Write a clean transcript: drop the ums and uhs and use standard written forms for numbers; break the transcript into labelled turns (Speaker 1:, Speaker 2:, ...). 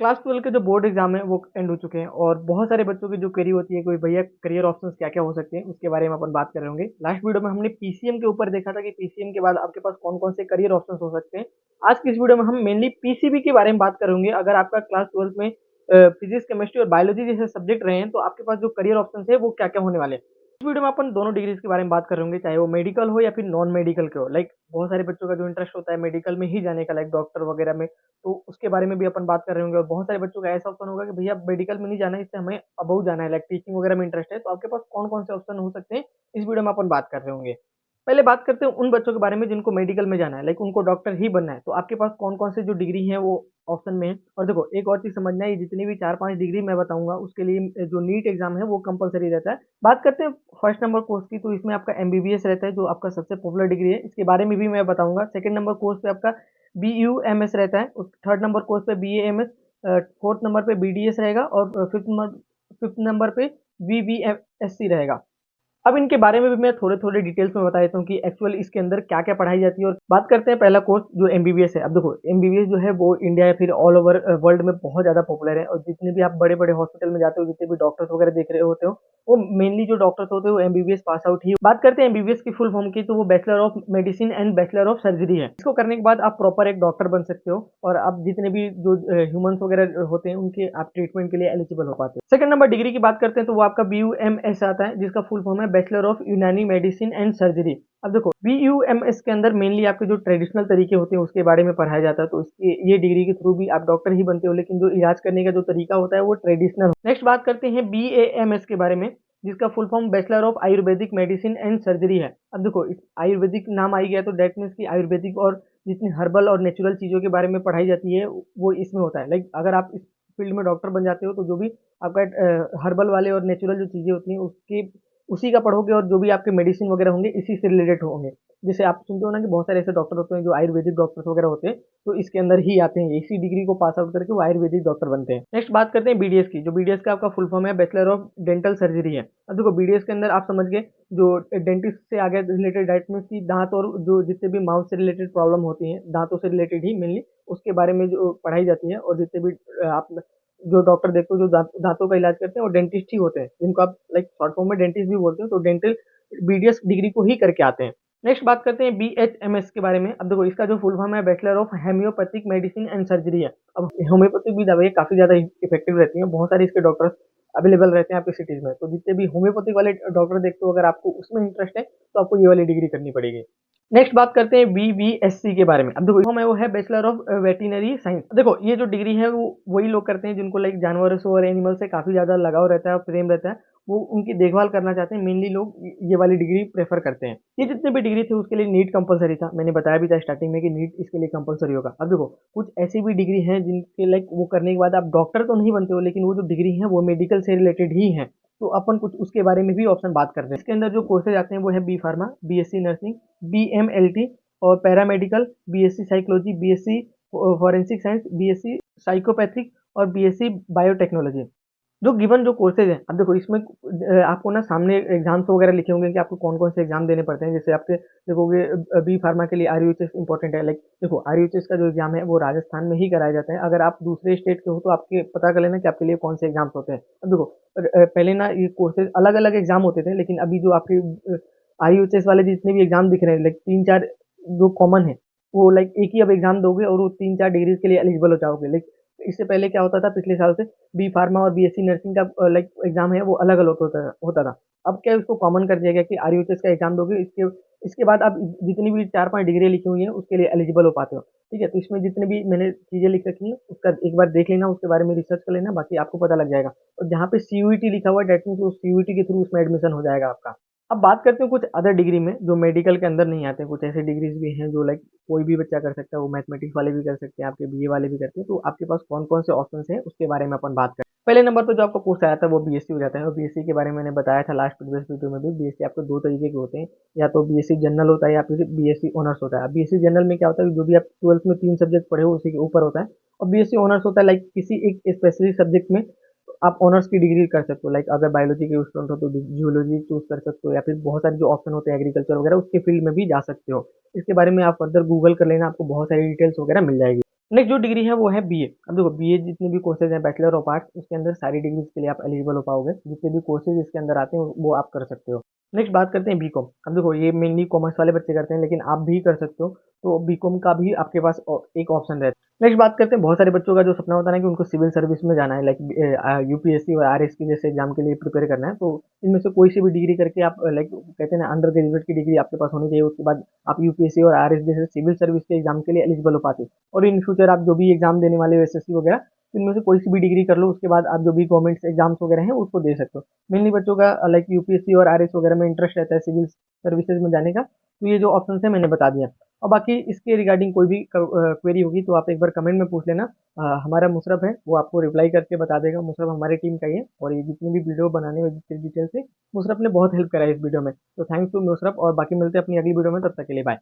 Speaker 1: Class 12 के जो board exam है वो एंड हो चुके हैं और बहुत सारे बच्चों की जो क्वेरी होती है कोई भैया करियर ऑप्शंस क्या क्या हो सकते हैं उसके बारे में अपन बात कर रहे होंगे। लास्ट वीडियो में हमने पीसीएम के ऊपर देखा था कि पीसीएम के बाद आपके पास कौन कौन से करियर ऑप्शंस हो सकते हैं। आज की इस वीडियो में हम मेनली पीसीबी के बारे में बात करेंगे। अगर आपका क्लास 12 में फिजिक्स केमिस्ट्री और बायोलॉजी जैसे सब्जेक्ट रहे हैं तो आपके पास जो करियर ऑप्शंस है वो क्या क्या होने वाले हैं। इस वीडियो में अपन दोनों डिग्रीज के बारे में बात कर रहे होंगे, चाहे वो मेडिकल हो या फिर नॉन मेडिकल के हो। लाइक बहुत सारे बच्चों का जो इंटरेस्ट होता है मेडिकल में ही जाने का, लाइक डॉक्टर वगैरह में, तो उसके बारे में भी अपन बात कर रहे होंगे। और बहुत सारे बच्चों का ऐसा ऑप्शन होगा कि भैया मेडिकल में नहीं जाना है, इससे हमें अबव जाना है, लाइक टीचिंग वगैरह में इंटरेस्ट है। तो आपके पास कौन कौन से ऑप्शन हो सकते हैं इस वीडियो में अपन बात कर रहे होंगे। पहले बात करते हैं उन बच्चों के बारे में जिनको मेडिकल में जाना है, लाइक उनको डॉक्टर ही बनना है। तो आपके पास कौन कौन से जो डिग्री है वो ऑप्शन में है। और देखो एक और चीज समझना है, ये जितनी भी 4-5 डिग्री मैं बताऊंगा उसके लिए जो नीट एग्जाम है वो कंपलसरी रहता है। बात करते हैं फर्स्ट नंबर कोर्स की, तो इसमें आपका एमबीबीएस रहता है जो आपका सबसे पॉपुलर डिग्री है, इसके बारे में भी मैं बताऊंगा। सेकंड नंबर कोर्स पे आपका BUMS रहता है, थर्ड नंबर कोर्स पे BAMS, फोर्थ नंबर पे BDS रहेगा और फिफ्थ नंबर पे VVSC रहेगा। अब इनके बारे में भी मैं थोड़े थोड़े डिटेल्स में बता देता हूँ कि एक्चुअल इसके अंदर क्या क्या पढ़ाई जाती है। और बात करते हैं पहला कोर्स जो एमबीबीएस है। अब देखो एमबीबीएस जो है वो इंडिया या फिर ऑल ओवर वर्ल्ड में बहुत ज्यादा पॉपुलर है। और जितने भी आप बड़े बड़े हॉस्पिटल में जाते हो, जितने भी डॉक्टर्स वगैरह देख रहे होते हो, वो मेनली जो डॉक्टर्स होते हैं वो एमबीबीएस पास आउट ही। बात करते हैं एमबीबीएस की फुल फॉर्म की, तो वो bachelor of medicine and bachelor of surgery है। इसको करने के बाद आप प्रॉपर एक डॉक्टर बन सकते हो और आप जितने भी जो ह्यूमंस वगैरह होते हैं उनके आप ट्रीटमेंट के लिए एलिजिबल हो पाते हैं। सेकंड नंबर डिग्री की बात करते हैं तो वो आपका BUMS आता है, जिसका फुल फॉर्म है बैचलर ऑफ यूनानी मेडिसिन एंड सर्जरी। अब देखो BUMS के अंदर मेनली आपके जो ट्रेडिशनल तरीके होते हैं उसके बारे में पढ़ाया जाता है। तो इसके ये डिग्री के थ्रू भी आप डॉक्टर ही बनते हो, लेकिन जो इलाज करने का जो तरीका होता है वो ट्रेडिशनल। नेक्स्ट बात करते हैं BAMS के बारे में, जिसका full form bachelor of Ayurvedic medicine and surgery है। अब देखो आयुर्वेदिक नाम आई गया तो डेट मीन्स की आयुर्वेदिक और जितनी हर्बल और नेचुरल चीजों के बारे में पढ़ाई जाती है वो इसमें होता है। लाइक अगर आप इस फील्ड में डॉक्टर बन जाते हो तो जो भी आपका हर्बल वाले और नेचुरल जो चीजें होती हैं उसके उसी का पढ़ोगे और जो भी आपके मेडिसिन वगैरह होंगे इसी से रिलेटेड होंगे। जैसे आप सुनते हो ना कि बहुत सारे ऐसे डॉक्टर होते हैं जो आयुर्वेदिक डॉक्टर्स वगैरह होते हैं, तो इसके अंदर ही आते हैं, इसी डिग्री को पास आउट करके वो आयुर्वेदिक डॉक्टर बनते हैं। नेक्स्ट बात करते हैं बीडीएस की, जो बीडीएस का आपका फुल फॉर्म है बैचलर ऑफ डेंटल सर्जरी है। अब देखो बीडीएस के अंदर आप समझ गए जो डेंटिस्ट से आगे रिलेटेड डाइट में की दांत और जो जितने भी माउथ से रिलेटेड प्रॉब्लम होती है दांतों से रिलेटेड ही मेनली उसके बारे में जो पढ़ाई जाती है। और जितने भी आप जो डॉक्टर देखते हो जो दांतों का इलाज करते हैं वो डेंटिस्ट ही होते हैं, जिनको आप लाइक शॉर्ट फॉर्म में डेंटिस्ट भी बोलते हो। तो डेंटल बीडीएस डिग्री को ही करके आते हैं। नेक्स्ट बात करते हैं BHMS के बारे में। अब देखो इसका जो फुल फॉर्म है bachelor of homoeopathic medicine and surgery है। अब होम्योपैथिक भी दवाई काफी ज्यादा इफेक्टिव रहती है, बहुत सारे इसके डॉक्टर्स अवेलेबल रहते हैं आपके सिटीज में। तो जितने भी होम्योपैथिक वाले डॉक्टर देखते हो, अगर आपको उसमें इंटरेस्ट है तो आपको ये वाली डिग्री करनी पड़ेगी। नेक्स्ट बात करते हैं VVSC के बारे में। अब देखो वो है बैचलर ऑफ वेटिनरी साइंस। देखो ये जो डिग्री है वो वही लोग करते हैं जिनको लाइक जानवरों से और एनिमल से काफी ज्यादा लगाव रहता है और प्रेम रहता है, वो उनकी देखभाल करना चाहते हैं। मेनली लोग ये वाली डिग्री प्रेफर करते हैं। ये जितने भी डिग्री थे उसके लिए नीट कंपलसरी था, मैंने बताया भी था स्टार्टिंग में कि नीट इसके लिए कंपलसरी होगा। अब देखो कुछ ऐसी भी डिग्री है जिनके लाइक वो करने के बाद आप डॉक्टर तो नहीं बनते हो, लेकिन वो जो डिग्री है वो मेडिकल से रिलेटेड ही है। तो अपन कुछ उसके बारे में भी ऑप्शन बात करते हैं। इसके अंदर जो कोर्सेज आते हैं वो है B pharma, BSc nursing, BMLT और paramedical, BSc psychology, BSc forensic science, BSc psychopathic और BSc बायोटेक्नोलॉजी। जो गिवन जो कोर्सेज हैं, अब देखो इसमें आपको ना सामने एग्जाम्स वगैरह लिखे होंगे कि आपको कौन कौन से एग्जाम देने पड़ते हैं। जैसे आपके देखोगे बी फार्मा के लिए RUHS इंपॉर्टेंट है। लाइक देखो RUHS का जो एग्जाम है वो राजस्थान में ही कराया जाता है। अगर आप दूसरे स्टेट के हो तो आपके पता कर लेना कि आपके लिए कौन से एग्जाम्स होते हैं। अब देखो पहले ना ये कोर्सेज अलग अलग एग्जाम होते थे, लेकिन अभी जो आपके RUHS वाले जितने भी एग्जाम दिख रहे हैं लाइक 3-4 जो कॉमन है, वो लाइक एक ही अब एग्जाम दोगे और वो 3-4 डिग्रीज के लिए एलिजिबल हो जाओगे। लाइक इससे पहले क्या होता था पिछले साल से बी फार्मा और BSc नर्सिंग का लाइक एग्जाम है वो अलग अलग होता था। अब क्या उसको कॉमन कर दिया गया कि RUHS का एग्जाम दोगे, इसके इसके बाद आप जितनी भी 4-5 डिग्री लिखी हुई है उसके लिए एलिजिबल हो पाते हो। ठीक है, तो इसमें जितने भी मैंने चीजें लिख रखी है उसका एक बार देख लेना, उसके बारे में रिसर्च कर लेना, बाकी आपको पता लग जाएगा। और जहाँ पे CUET लिखा हुआ है डेट मीन्स उस CUET के थ्रू उसमें एडमिशन हो जाएगा आपका। अब बात करते हैं कुछ अदर डिग्री में जो मेडिकल के अंदर नहीं आते हैं। कुछ ऐसे डिग्रीज भी हैं जो लाइक कोई भी बच्चा कर सकता है, वो मैथमेटिक्स वाले भी कर सकते हैं, आपके BA वाले भी करते हैं। तो आपके पास कौन कौन से ऑप्शंस हैं उसके बारे में अपन बात करें। पहले नंबर पर जो आपको पोस्ट आया था वो BSc हो जाता है। और BSc के बारे में मैंने बताया था लास्ट प्रीवियस वीडियो में भी। BSc आपको दो तरीके के होते हैं, या तो BSc जनरल होता है या फिर BSc ऑनर्स होता है। BSc जनरल में क्या होता है, जो भी आप 12th में 3 सब्जेक्ट पढ़े हो उसी के ऊपर होता है। और BSc ऑनर्स होता है लाइक किसी एक स्पेसिफिक सब्जेक्ट में आप ऑनर्स की डिग्री कर सकते हो। लाइक अगर बायोलॉजी के स्टूडेंट हो तो जियोलॉजी चूज कर सकते हो, या फिर बहुत सारे जो ऑप्शन होते हैं एग्रीकल्चर वगैरह उसके फील्ड में भी जा सकते हो। इसके बारे में आप फर्दर गूगल कर लेना, आपको बहुत सारी डिटेल्स वगैरह मिल जाएगी। नेक्स्ट जो डिग्री है वो है बीए। अब देखो बीए जितने भी कोर्सेज हैं बैचलर ऑफ आर्ट्स, उसके अंदर सारी डिग्रीज के लिए आप एलिजिबल हो पाओगे। जितने भी कोर्सेज इसके अंदर आते हैं वो आप कर सकते हो। नेक्स्ट बात करते हैं बीकॉम। अब देखो ये मेनली कॉमर्स वाले बच्चे करते हैं, लेकिन आप भी कर सकते हो। तो बीकॉम का भी आपके पास एक ऑप्शन रहता है। नेक्स्ट बात करते हैं बहुत सारे बच्चों का जो सपना होता है ना कि उनको सिविल सर्विस में जाना है, लाइक यूपीएससी और आरएसपी जैसे एग्जाम के लिए प्रिपेयर करना है। तो इनमें से कोई सी भी डिग्री करके आप, लाइक कहते हैं ना, अंडर ग्रेजुएट की डिग्री आपके पास होनी चाहिए। उसके बाद आप यूपीएससी और आरएस जैसे सिविल सर्विस के एग्जाम के लिए एलिजिबल हो पाते हो। और इन फ्यूचर आप जो भी एग्जाम देने वाले हो, एसएससी वगैरह, तो इनमें से कोई सी भी डिग्री कर लो, उसके बाद आप जो भी गवर्नमेंट एग्जाम्स वगैरह हैं उसको दे सकते हो। मेनली बच्चों का लाइक यूपीएससी और आरएस वगैरह में इंटरेस्ट रहता है सिविल सर्विसेज में जाने का। तो ये जो ऑप्शन है मैंने बता दिया। और बाकी इसके रिगार्डिंग कोई भी क्वेरी होगी तो आप एक बार कमेंट में पूछ लेना। हमारा मुशरफ है वो आपको रिप्लाई करके बता देगा। मुशरफ हमारी टीम का ही है, और ये जितनी भी वीडियो बनाने में जितनी डिटेल से मुशरफ ने बहुत हेल्प करा है इस वीडियो में। तो थैंक्स टू मुशरफ, और बाकी मिलते हैं अपनी अगली वीडियो में, तब तक के लिए बाय।